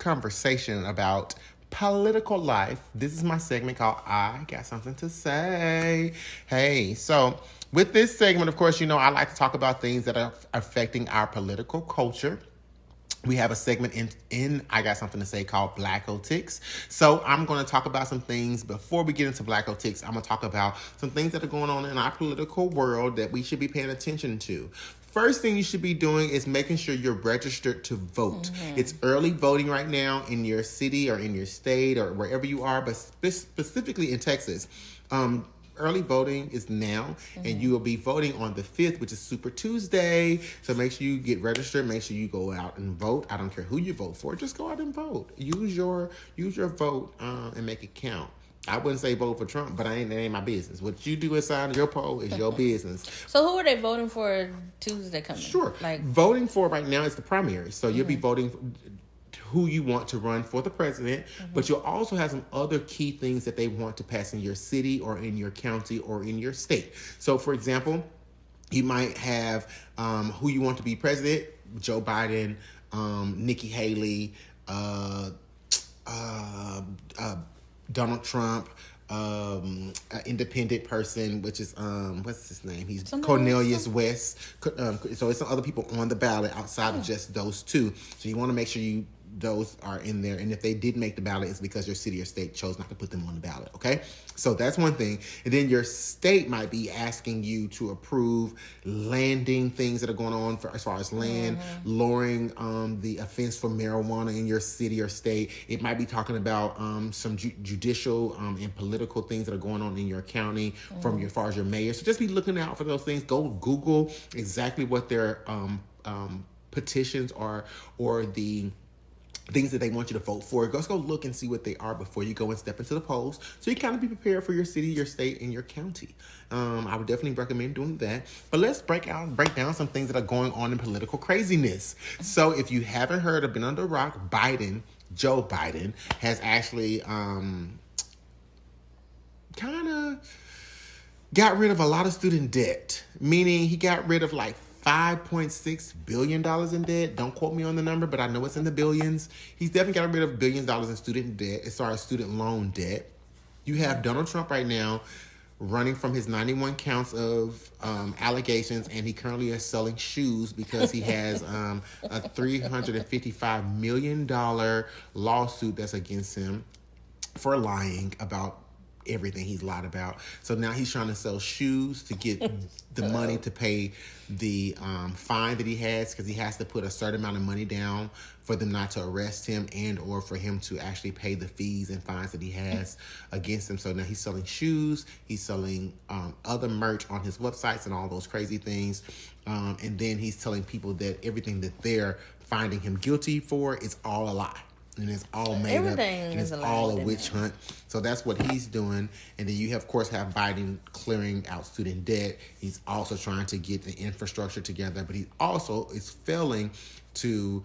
conversation about political life. This is my segment called I Got Something to Say. Hey, so with this segment, of course, I like to talk about things that are affecting our political culture. We have a segment in I Got Something to Say called Black Ticks. So I'm going to talk about some things. Before we get into Black Ticks, I'm going to talk about some things that are going on in our political world that we should be paying attention to. First thing you should be doing is making sure you're registered to vote. Mm-hmm. It's early voting right now in your city or in your state or wherever you are, but specifically in Texas. Early voting is now, and you will be voting on the 5th, which is Super Tuesday. So make sure you get registered. Make sure you go out and vote. I don't care who you vote for. Just go out and vote. Use your vote and make it count. I wouldn't say vote for Trump, but that ain't my business. What you do inside your poll is your business. So who are they voting for Tuesday coming? Sure. Voting for right now is the primary. So you'll be voting who you want to run for the president, but you'll also have some other key things that they want to pass in your city or in your county or in your state. So, for example, you might have who you want to be president: Joe Biden, Nikki Haley, Donald Trump, an independent person, which is what's his name? He's Cornelius West. So it's some other people on the ballot outside of just those two. So you want to make sure those are in there, and if they did make the ballot, it's because your city or state chose not to put them on the ballot. Okay, so that's one thing. And then your state might be asking you to approve landing things that are going on as far as land, lowering the offense for marijuana in your city or state. It might be talking about some judicial and political things that are going on in your county as far as your mayor. So just be looking out for those things. Go Google exactly what their petitions are or the things that they want you to vote for. Just go look and see what they are before you go and step into the polls, so you kind of be prepared for your city, your state, and your county. I would definitely recommend doing that. But let's break down some things that are going on in political craziness. So if you haven't heard or been under a rock, Joe Biden, has actually kind of got rid of a lot of student debt, meaning he got rid of like $5.6 billion in debt. Don't quote me on the number, but I know it's in the billions. He's definitely got rid of billions of dollars in student debt, as far as student loan debt. You have Donald Trump right now running from his 91 counts of allegations, and he currently is selling shoes because he has a $355 million lawsuit that's against him for lying about everything he's lied about. So now he's trying to sell shoes to get the money to pay the fine that he has, because he has to put a certain amount of money down for them not to arrest him and or for him to actually pay the fees and fines that he has against him. So now he's selling shoes, he's selling other merch on his websites and all those crazy things. And then he's telling people that everything that they're finding him guilty for is all a lie. And it's all made up, and it's all a witch hunt. So that's what he's doing. And then you, of course, have Biden clearing out student debt. He's also trying to get the infrastructure together, but he also is failing to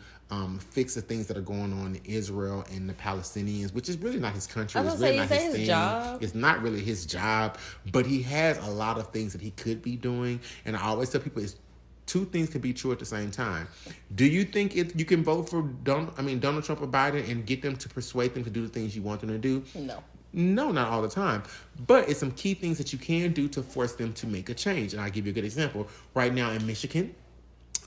fix the things that are going on in Israel and the Palestinians, which is really not his country. It's really not his thing. Job. It's not really his job, but he has a lot of things that he could be doing. And I always tell people two things can be true at the same time. Do you think you can vote for Donald Trump or Biden and get them to persuade them to do the things you want them to do? No, not all the time. But it's some key things that you can do to force them to make a change. And I'll give you a good example. Right now in Michigan,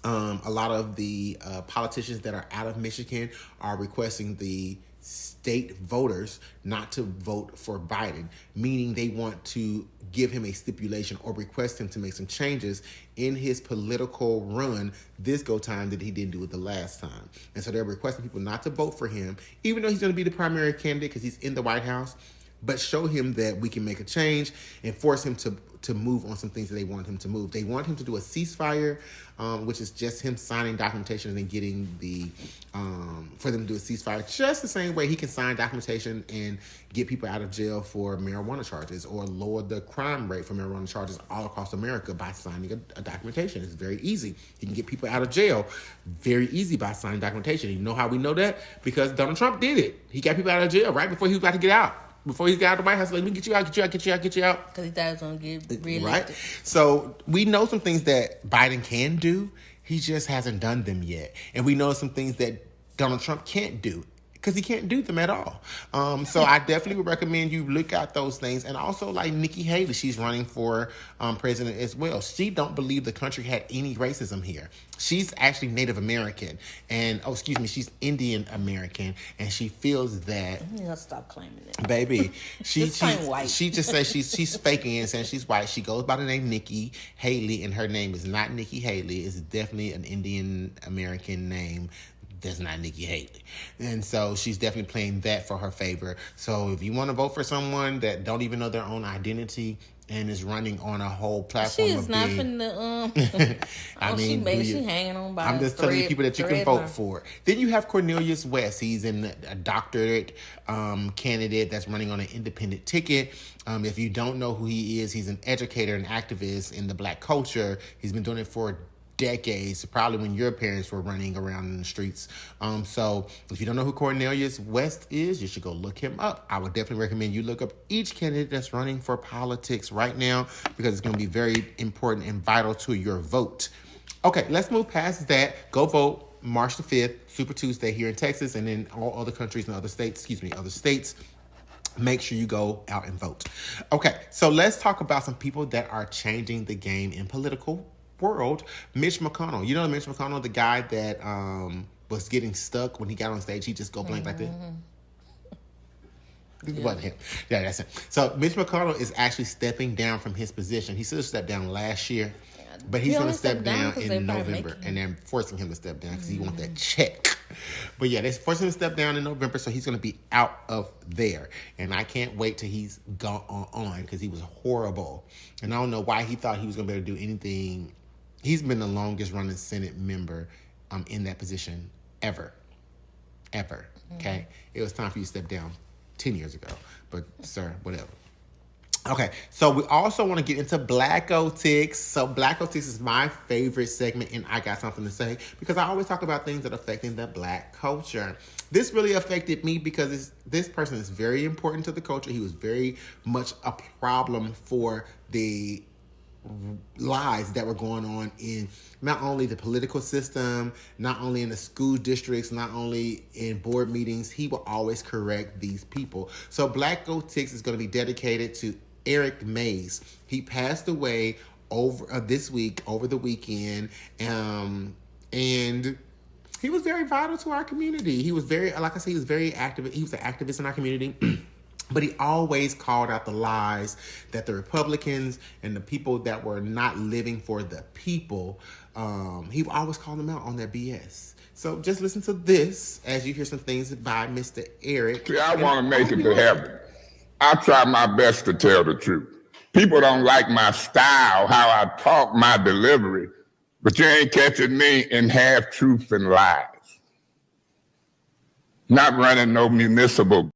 a lot of the politicians that are out of Michigan are requesting the state voters not to vote for Biden, meaning they want to give him a stipulation or request him to make some changes in his political run this go time that he didn't do it the last time. And so they're requesting people not to vote for him, even though he's going to be the primary candidate because he's in the White House, but show him that we can make a change and force him to move on some things that they want him to move. They want him to do a ceasefire, which is just him signing documentation and then getting for them to do a ceasefire, just the same way he can sign documentation and get people out of jail for marijuana charges or lower the crime rate for marijuana charges all across America by signing a documentation. It's very easy. He can get people out of jail very easy by signing documentation. You know how we know that? Because Donald Trump did it. He got people out of jail right before he was about to get out. Before he got out of the White House, let me get you out. Because he thought he was going to get reelected. Right? So we know some things that Biden can do. He just hasn't done them yet. And we know some things that Donald Trump can't do. because he can't do them at all. So I definitely would recommend you look at those things. And also like Nikki Haley, she's running for president as well. She don't believe the country had any racism here. She's actually Native American and she's Indian American, and she feels that You gotta stop claiming it. baby, she white. she just says she's faking it and saying she's white. She goes by the name Nikki Haley, and her name is not Nikki Haley. It's definitely an Indian American name. That's not Nikki Haley. And so she's definitely playing that for her favor. So if you want to vote for someone that don't even know their own identity and is running on a whole platform She is not finna, I mean, she hanging on by I'm just telling you people that you can vote for. Then you have Cornelius West. He's a doctorate candidate that's running on an independent ticket. If you don't know who he is, he's an educator and activist in the Black culture. He's been doing it for decades, probably when your parents were running around in the streets. So if you don't know who Cornelius West is, you should go look him up. I would definitely recommend you look up each candidate that's running for politics right now, because it's going to be very important and vital to your vote. Okay, let's move past that. Go vote March the 5th, Super Tuesday here in Texas, and in all other countries and other states. Make sure you go out and vote. Okay, so let's talk about some people that are changing the game in political world. Mitch McConnell. You know Mitch McConnell, the guy that was getting stuck when he got on stage. He just go blank like that. It wasn't him. Yeah, that's it. So Mitch McConnell is actually stepping down from his position. He should have stepped down last year, but he's going to step down in November, and they're forcing him to step down because he wants that check. But yeah, they're forcing him to step down in November, so he's going to be out of there. And I can't wait till he's gone on, because he was horrible. And I don't know why he thought he was going to be able to do anything. He's been the longest running Senate member in that position ever. Okay? It was time for you to step down 10 years ago. But, sir, whatever. Okay, so we also want to get into Blackotics. So Blackotics is my favorite segment, and I got something to say, because I always talk about things that are affecting the Black culture. This really affected me because this person is very important to the culture. He was very much a problem for the lies that were going on in not only the political system, not only in the school districts, not only in board meetings. He will always correct these people. So Blackotics is going to be dedicated to Eric Mays. He passed away over the weekend, and he was very vital to our community. He was very, like I said, he was very active. He was an activist in our community. But he always called out the lies that the Republicans and the people that were not living for the people, he always called them out on their BS. So just listen to this as you hear some things by Mr. Eric. See, I want to make it to heaven. I try my best to tell the truth. People don't like my style, how I talk, my delivery, but you ain't catching me in half truth and lies. Not running no municipal